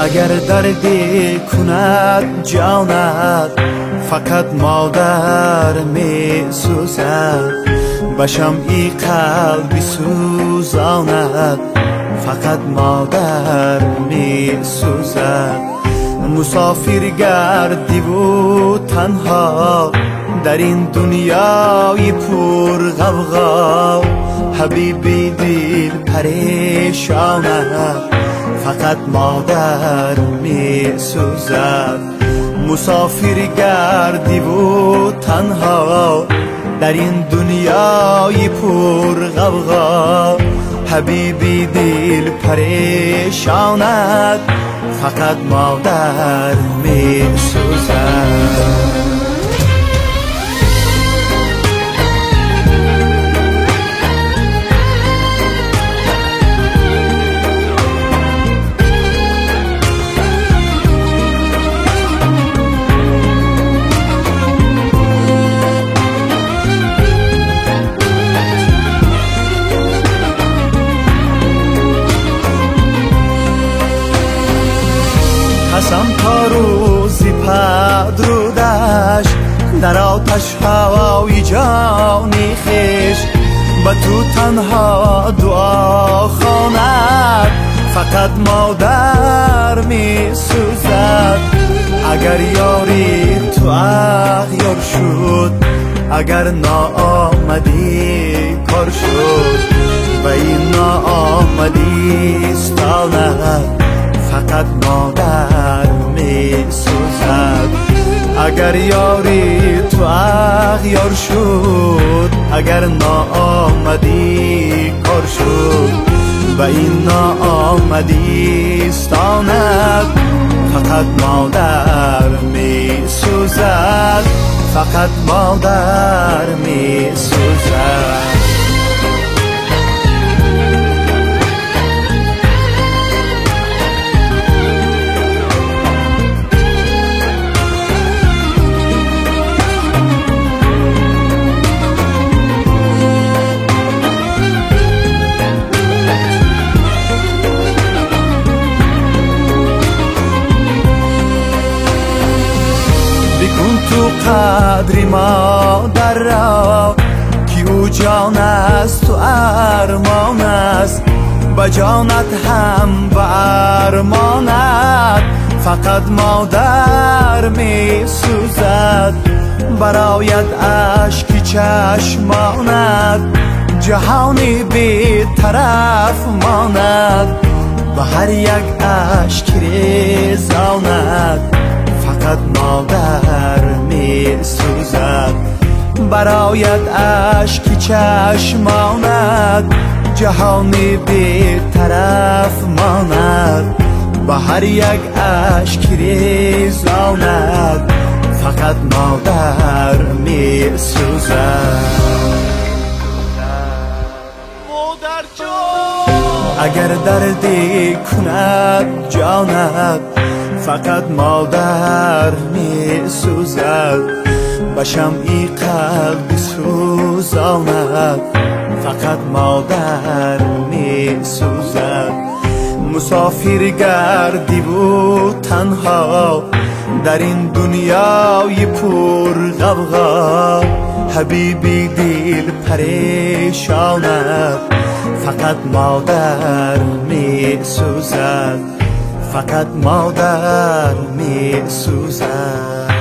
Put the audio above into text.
اگر دردی کند جانت فقط مادر می سوزد به شمعی قلبی سوزاند فقط مادر می سوزد مسافر گردی و تنها در این دنیای پر غوغا حبیبی دل پریشانم فقط مادر می سوزد مسافر گردی و تنها در این دنیای پر غوغا حبیبی دل پریشانت فقط مادر می سوزد قسم تا روزی پدرودش در آتش هوای جانی خویش به تو تنها دعا خواند فقط مادر می سوزد اگر یاری تو اغیار شد اگر ناآمدی کار شد و این ناآمدی استاند فقط مادر می سوزد اگر یاری تو اغیار شد اگر ناآمدی کار شد و این ناآمدی استاند فقط مادر می سوزد فقط مادر می سوزد بکن تو قدری مادر را که او جان است تو ارمان است به جانت هم به ارمانت فقط مادر می سوزد برایت اشک چشمانت جهانی بی طرف ماند به هر یک اشک ریزاند فقط مادر می سوزد برایت اشک چشمانت جهانی بی طرف ماند به هر یک اشک ریزاند فقط مادر می سوزد اگر دردی کند جانت فقط مادر می سوزد به شمعی قلبی سوزاند فقط مادر می سوزد مسافر گردی و تنها در این دنیای پر غوغا حبیبی دل پریشانت فقط مادر می سوزد فقط مادر می سوزد